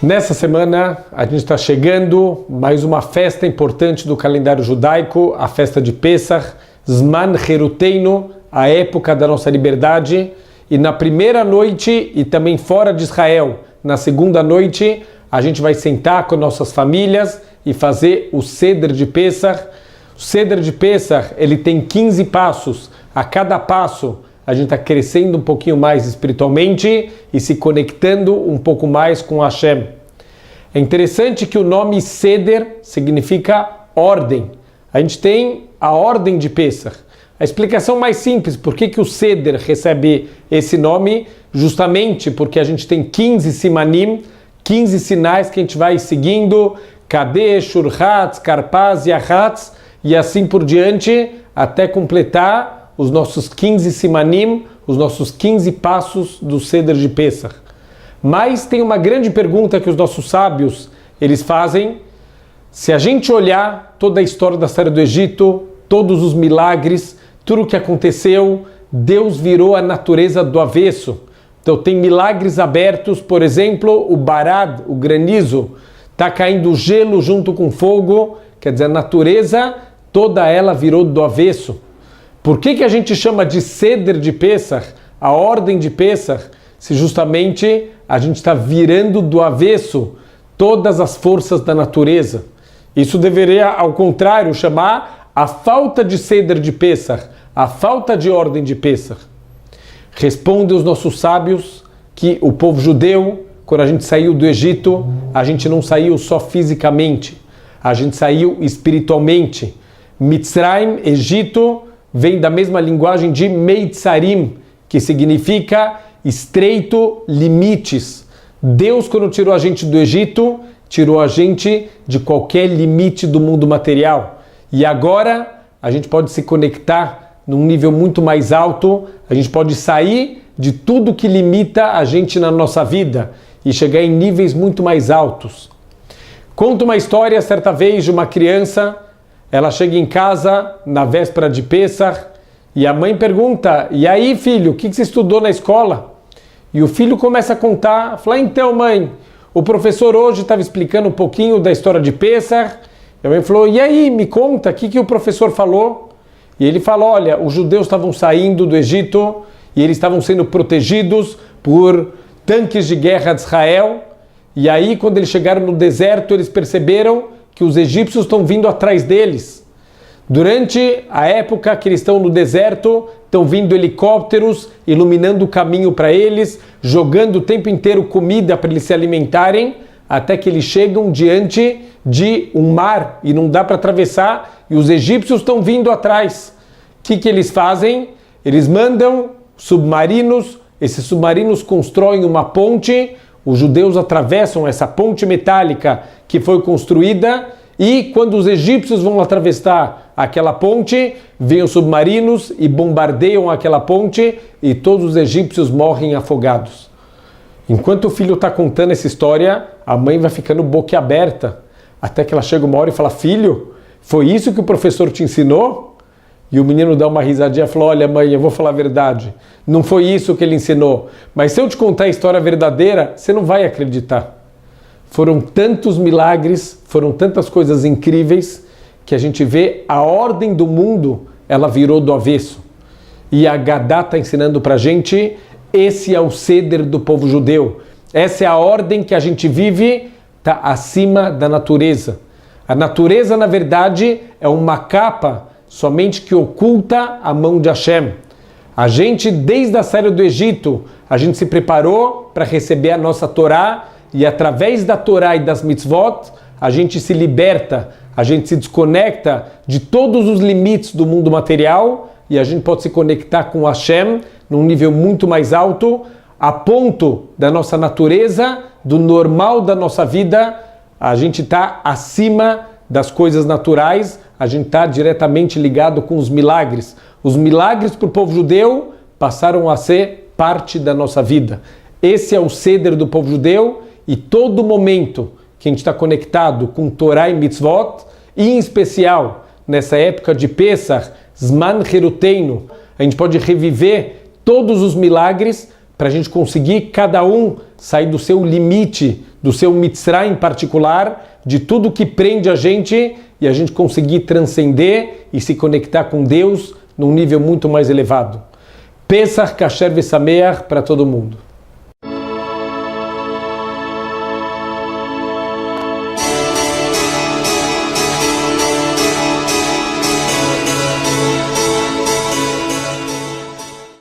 Nessa semana a gente está chegando mais uma festa importante do calendário judaico, a festa de Pesach, Zman Heruteinu, a época da nossa liberdade. E na primeira noite e também fora de Israel, na segunda noite, a gente vai sentar com nossas famílias e fazer o Seder de Pesach. O Seder de Pesach, ele tem 15 passos. A cada passo a gente está crescendo um pouquinho mais espiritualmente e se conectando um pouco mais com Hashem. É interessante que o nome Seder significa ordem. A gente tem a ordem de Pesach. A explicação mais simples, por que o Seder recebe esse nome? Justamente porque a gente tem 15 simanim, 15 sinais que a gente vai seguindo, Kadesh, Urhatz, Karpaz, Yahatz, e assim por diante, até completar os nossos 15 simanim, os nossos 15 passos do Seder de Pesach. Mas tem uma grande pergunta que os nossos sábios, eles fazem. Se a gente olhar toda a história da história do Egito, todos os milagres, tudo o que aconteceu, Deus virou a natureza do avesso. Então tem milagres abertos, por exemplo, o barad, o granizo, está caindo gelo junto com fogo, quer dizer, a natureza, toda ela virou do avesso. Por que a gente chama de Seder de Pesach, a ordem de Pesach, se justamente a gente está virando do avesso todas as forças da natureza? Isso deveria, ao contrário, chamar a falta de Seder de Pesach, a falta de ordem de Pesach. Responde os nossos sábios que o povo judeu, quando a gente saiu do Egito, a gente não saiu só fisicamente, a gente saiu espiritualmente. Mitzrayim, Egito, vem da mesma linguagem de Meitzarim, que significa estreito, limites. Deus, quando tirou a gente do Egito, tirou a gente de qualquer limite do mundo material. E agora a gente pode se conectar num nível muito mais alto, a gente pode sair de tudo que limita a gente na nossa vida e chegar em níveis muito mais altos. Conta uma história, certa vez, de uma criança. Ela chega em casa na véspera de Pesach e a mãe pergunta: e aí, filho, o que você estudou na escola? E o filho começa a contar, fala: então, mãe, o professor hoje estava explicando um pouquinho da história de Pesach. E a mãe falou: e aí, me conta, o que o professor falou? E ele fala: olha, os judeus estavam saindo do Egito e eles estavam sendo protegidos por tanques de guerra de Israel. E aí, quando eles chegaram no deserto, eles perceberam que os egípcios estão vindo atrás deles. Durante a época que eles estão no deserto, estão vindo helicópteros, iluminando o caminho para eles, jogando o tempo inteiro comida para eles se alimentarem, até que eles chegam diante de um mar e não dá para atravessar, e os egípcios estão vindo atrás. O que eles fazem? Eles mandam submarinos, esses submarinos constroem uma ponte, os judeus atravessam essa ponte metálica que foi construída e quando os egípcios vão atravessar aquela ponte, vêm os submarinos e bombardeiam aquela ponte e todos os egípcios morrem afogados. Enquanto o filho está contando essa história, a mãe vai ficando boquiaberta, até que ela chega uma hora e fala: filho, foi isso que o professor te ensinou? E o menino dá uma risadinha e fala: olha, mãe, eu vou falar a verdade. Não foi isso que ele ensinou. Mas se eu te contar a história verdadeira, você não vai acreditar. Foram tantos milagres, foram tantas coisas incríveis, que a gente vê a ordem do mundo, ela virou do avesso. E a Gadá está ensinando para a gente, esse é o Seder do povo judeu. Essa é a ordem que a gente vive, está acima da natureza. A natureza, na verdade, é uma capa somente que oculta a mão de Hashem. A gente, desde a saída do Egito, a gente se preparou para receber a nossa Torá e através da Torá e das mitzvot, a gente se liberta, a gente se desconecta de todos os limites do mundo material e a gente pode se conectar com Hashem num nível muito mais alto, a ponto da nossa natureza, do normal da nossa vida, a gente está acima das coisas naturais, a gente está diretamente ligado com os milagres. Os milagres para o povo judeu passaram a ser parte da nossa vida. Esse é o Seder do povo judeu e todo momento que a gente está conectado com Torá e Mitzvot, e em especial nessa época de Pesach, Zman Heruteinu, a gente pode reviver todos os milagres para a gente conseguir cada um sair do seu limite, do seu Mitzrá em particular, de tudo que prende a gente e a gente conseguir transcender e se conectar com Deus num nível muito mais elevado. Pesach Kasher V'Sameach para todo mundo.